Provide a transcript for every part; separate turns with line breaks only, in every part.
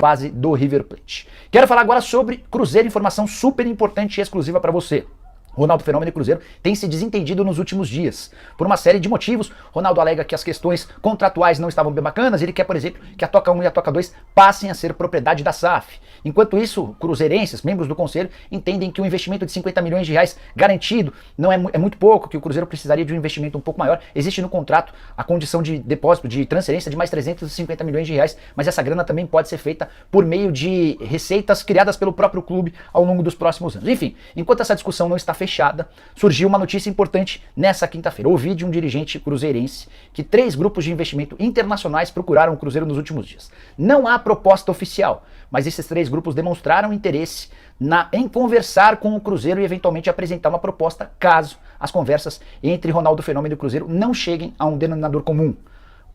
base do River Plate. Quero falar agora sobre Cruzeiro, informação super importante e exclusiva para você. Ronaldo Fenômeno e Cruzeiro têm se desentendido nos últimos dias. Por uma série de motivos, Ronaldo alega que as questões contratuais não estavam bem bacanas. Ele quer, por exemplo, que a Toca 1 e a Toca 2 passem a ser propriedade da SAF. Enquanto isso, cruzeirenses, membros do conselho, entendem que o investimento de 50 milhões de reais garantido não é muito pouco, que o Cruzeiro precisaria de um investimento um pouco maior. Existe no contrato a condição de depósito, de transferência de mais 350 milhões de reais, mas essa grana também pode ser feita por meio de receitas criadas pelo próprio clube ao longo dos próximos anos. Enfim, enquanto essa discussão não está fechada, surgiu uma notícia importante nessa quinta-feira. Ouvi de um dirigente cruzeirense que 3 grupos de investimento internacionais procuraram o Cruzeiro nos últimos dias. Não há proposta oficial, mas esses 3 grupos demonstraram interesse em conversar com o Cruzeiro e eventualmente apresentar uma proposta caso as conversas entre Ronaldo Fenômeno e o Cruzeiro não cheguem a um denominador comum.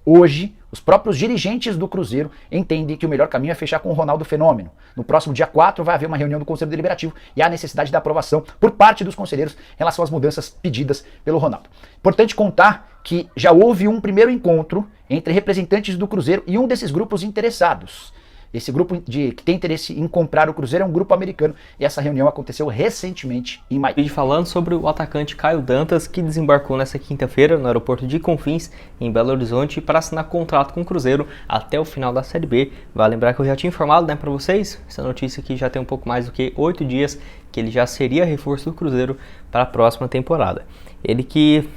Hoje, os próprios dirigentes do Cruzeiro entendem que o melhor caminho é fechar com o Ronaldo Fenômeno. No próximo dia 4 vai haver uma reunião do Conselho Deliberativo e há necessidade da aprovação por parte dos conselheiros em relação às mudanças pedidas pelo Ronaldo. Importante contar que já houve um primeiro encontro entre representantes do Cruzeiro e um desses grupos interessados. Esse grupo que tem interesse em comprar o Cruzeiro é um grupo americano e essa reunião aconteceu recentemente em maio.
Vídeo falando sobre o atacante Caio Dantas, que desembarcou nessa quinta-feira no aeroporto de Confins, em Belo Horizonte, para assinar contrato com o Cruzeiro até o final da Série B. Vale lembrar que eu já tinha informado, para vocês, essa notícia aqui já tem um pouco mais do que 8 dias, que ele já seria reforço do Cruzeiro para a próxima temporada. Ele que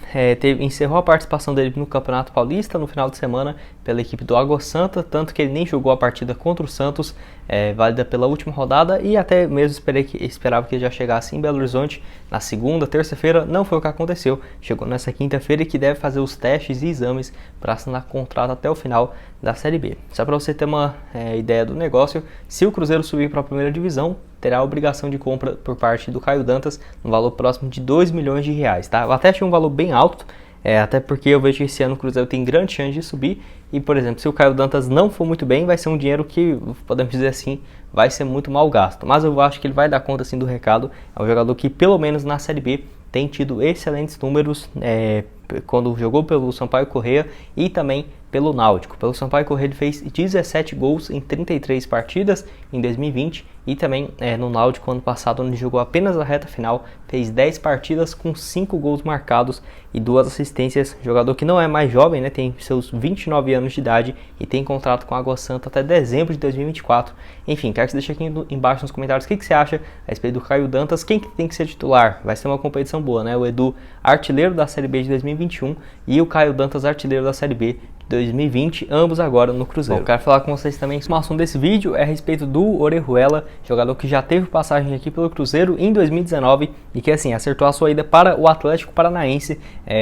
encerrou a participação dele no Campeonato Paulista no final de semana pela equipe do Água Santa, tanto que ele nem jogou a partida contra o Santos, válida pela última rodada, e até mesmo esperava que ele já chegasse em Belo Horizonte na segunda, terça-feira. Não foi o que aconteceu, chegou nessa quinta-feira e que deve fazer os testes e exames para assinar contrato até o final da Série B. Só para você ter uma ideia do negócio, se o Cruzeiro subir para a primeira divisão, terá a obrigação de compra por parte do Caio Dantas no valor próximo de 2 milhões de reais, tá? Eu até achei um valor bem alto, até porque eu vejo que esse ano o Cruzeiro tem grande chance de subir e, por exemplo, se o Caio Dantas não for muito bem, vai ser um dinheiro que, podemos dizer assim, vai ser muito mal gasto. Mas eu acho que ele vai dar conta assim do recado. É um jogador que, pelo menos na Série B, tem tido excelentes números quando jogou pelo Sampaio Corrêa e também pelo Náutico. Pelo Sampaio Corrêa ele fez 17 gols em 33 partidas em 2020 e também no Náutico ano passado, onde jogou apenas a reta final, fez 10 partidas com 5 gols marcados e 2 assistências. Jogador que não é mais jovem, tem seus 29 anos de idade e tem contrato com a Água Santa até dezembro de 2024. Enfim, quero que você deixe aqui embaixo nos comentários o que você acha a respeito do Caio Dantas, quem que tem que ser titular. Vai ser uma competição boa, O Edu, artilheiro da Série B de 2021 e o Caio Dantas, artilheiro da Série B 2020, ambos agora no Cruzeiro. Bom, quero falar com vocês também, o assunto desse vídeo é a respeito do Orejuela, jogador que já teve passagem aqui pelo Cruzeiro em 2019 e que acertou a sua ida para o Atlético Paranaense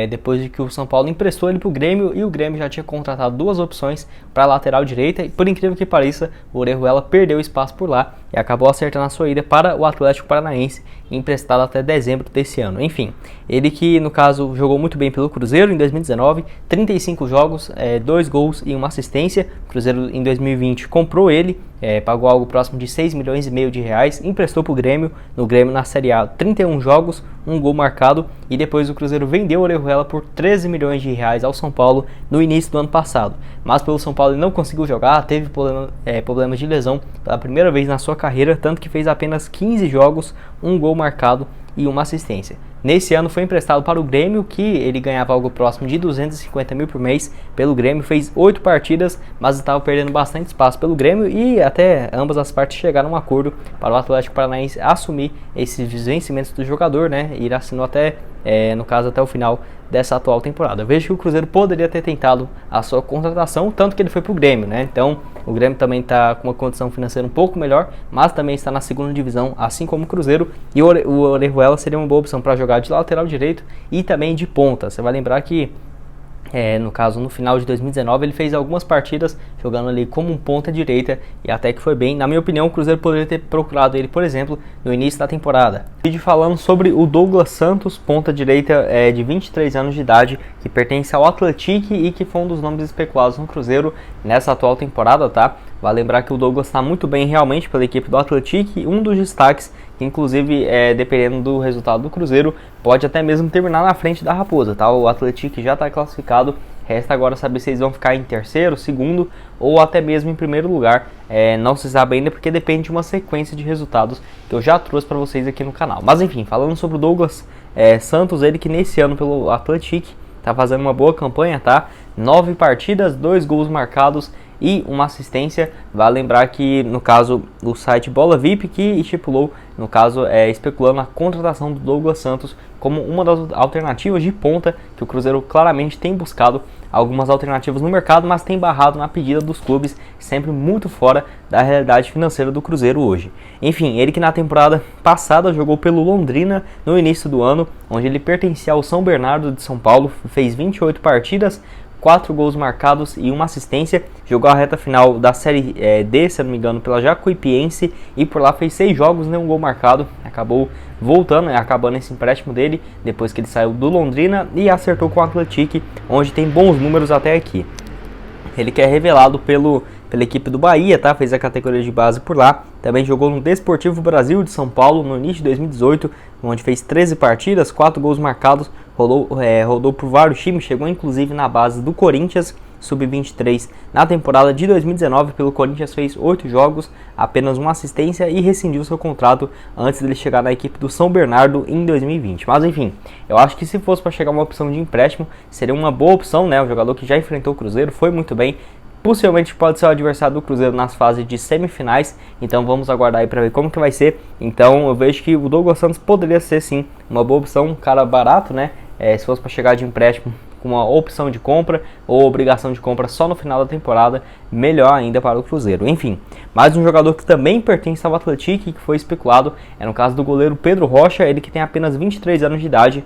depois de que o São Paulo emprestou ele para o Grêmio e o Grêmio já tinha contratado 2 opções para a lateral direita e, por incrível que pareça, o Orejuela perdeu espaço por lá e acabou acertando a sua ida para o Atlético Paranaense, emprestado até dezembro desse ano. Enfim, ele que no caso jogou muito bem pelo Cruzeiro em 2019, 35 jogos, 2 gols e 1 assistência. O Cruzeiro em 2020 comprou ele, pagou algo próximo de 6 milhões e meio de reais, emprestou para o Grêmio, no Grêmio na Série A, 31 jogos, 1 gol marcado, e depois o Cruzeiro vendeu o Orejuela por 13 milhões de reais ao São Paulo no início do ano passado. Mas pelo São Paulo ele não conseguiu jogar, teve problemas de lesão pela primeira vez na sua carreira, tanto que fez apenas 15 jogos, 1 gol marcado e 1 assistência. Nesse ano foi emprestado para o Grêmio, que ele ganhava algo próximo de 250 mil por mês pelo Grêmio, fez 8 partidas, mas estava perdendo bastante espaço pelo Grêmio e até ambas as partes chegaram a um acordo para o Atlético Paranaense assumir esses vencimentos do jogador, e ele assinou até, no caso, até o final dessa atual temporada. Eu vejo que o Cruzeiro poderia ter tentado a sua contratação, tanto que ele foi para o Grêmio, Então o Grêmio também está com uma condição financeira um pouco melhor, mas também está na segunda divisão, assim como o Cruzeiro, e o Orejuela seria uma boa opção para jogar de lateral direito e também de ponta. Você vai lembrar que no caso, no final de 2019, ele fez algumas partidas jogando ali como um ponta direita e até que foi bem. Na minha opinião, o Cruzeiro poderia ter procurado ele, por exemplo, no início da temporada. Vídeo falando sobre o Douglas Santos, ponta direita de 23 anos de idade, que pertence ao Atlético e que foi um dos nomes especulados no Cruzeiro nessa atual temporada, Vale lembrar que o Douglas está muito bem realmente pela equipe do Atlético, um dos destaques que inclusive, dependendo do resultado do Cruzeiro, pode até mesmo terminar na frente da Raposa, O Atlético já está classificado Resta agora saber se eles vão ficar em terceiro, segundo ou até mesmo em primeiro lugar. Não se sabe ainda porque depende de uma sequência de resultados que eu já trouxe para vocês aqui no canal. Mas enfim, falando sobre o Douglas Santos, ele que nesse ano pelo Atlético tá fazendo uma boa campanha, tá? 9 partidas, 2 gols marcados e uma assistência. Vale lembrar que, no caso, o site Bola VIP que estipulou, no caso, especulando a contratação do Douglas Santos como uma das alternativas de ponta, que o Cruzeiro claramente tem buscado algumas alternativas no mercado, mas tem barrado na pedida dos clubes, sempre muito fora da realidade financeira do Cruzeiro hoje. Enfim, ele que na temporada passada jogou pelo Londrina no início do ano, onde ele pertencia ao São Bernardo de São Paulo, fez 28 partidas, 4 gols marcados e uma assistência, jogou a reta final da Série D, se não me engano, pela Jacuipiense, e por lá fez 6 jogos, nenhum gol marcado, acabou voltando, acabando esse empréstimo dele, depois que ele saiu do Londrina e acertou com o Atlético, onde tem bons números até aqui. Ele que é revelado pela equipe do Bahia, tá? Fez a categoria de base por lá. Também jogou no Desportivo Brasil de São Paulo no início de 2018, onde fez 13 partidas, 4 gols marcados, rodou por vários times, chegou inclusive na base do Corinthians, sub-23. Na temporada de 2019, pelo Corinthians fez 8 jogos, apenas uma assistência e rescindiu seu contrato antes dele chegar na equipe do São Bernardo em 2020. Mas enfim, eu acho que se fosse para chegar uma opção de empréstimo, seria uma boa opção, né? Um jogador que já enfrentou o Cruzeiro, foi muito bem. Possivelmente pode ser o adversário do Cruzeiro nas fases de semifinais, então vamos aguardar aí para ver como que vai ser. Então eu vejo que o Douglas Santos poderia ser sim uma boa opção, um cara barato, né? Se fosse para chegar de empréstimo com uma opção de compra ou obrigação de compra só no final da temporada, melhor ainda para o Cruzeiro. Enfim, mais um jogador que também pertence ao Atlético e que foi especulado é no caso do goleiro Pedro Rocha, ele que tem apenas 23 anos de idade.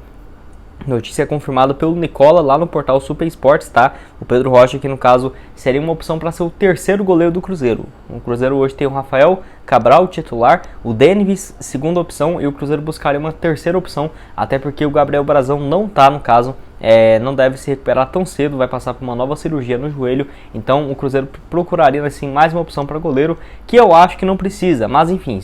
Notícia confirmada pelo Nicola lá no portal Super Esportes, tá? O Pedro Rocha, que no caso seria uma opção para ser o terceiro goleiro do Cruzeiro. O Cruzeiro hoje tem o Rafael Cabral, titular, o Denis, segunda opção, e o Cruzeiro buscaria uma terceira opção, até porque o Gabriel Brazão não tá, no caso, não deve se recuperar tão cedo, vai passar por uma nova cirurgia no joelho, então o Cruzeiro procuraria assim mais uma opção para goleiro, que eu acho que não precisa, mas enfim,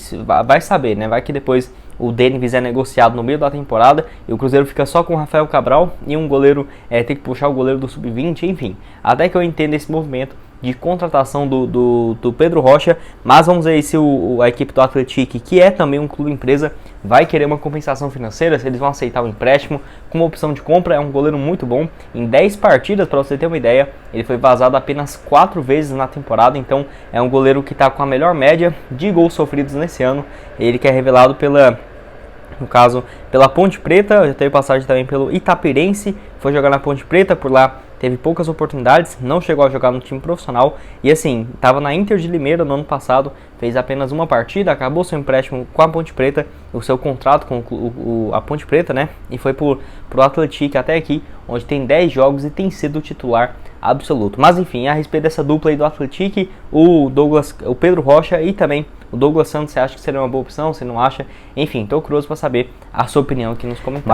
vai saber, né? Vai que depois o Denis é negociado no meio da temporada e o Cruzeiro fica só com o Rafael Cabral e um goleiro tem que puxar o goleiro do sub-20, enfim. Até que eu entendo esse movimento de contratação do Pedro Rocha, mas vamos ver se a equipe do Atlético, que é também um clube empresa, vai querer uma compensação financeira, se eles vão aceitar o empréstimo com uma opção de compra. É um goleiro muito bom, em 10 partidas, para você ter uma ideia, ele foi vazado apenas 4 vezes na temporada, então é um goleiro que está com a melhor média de gols sofridos nesse ano. Ele que é revelado no caso, pela Ponte Preta, já teve passagem também pelo Itapirense, foi jogar na Ponte Preta, por lá teve poucas oportunidades, não chegou a jogar no time profissional, e assim, estava na Inter de Limeira no ano passado, fez apenas uma partida, acabou seu empréstimo com a Ponte Preta, o seu contrato com a Ponte Preta, né, e foi pro Atlético até aqui, onde tem 10 jogos e tem sido titular absoluto. Mas enfim, a respeito dessa dupla aí do Atlético, o Pedro Rocha e também o Douglas Santos, você acha que seria uma boa opção, você não acha? Enfim, tô curioso para saber a sua opinião aqui nos comentários.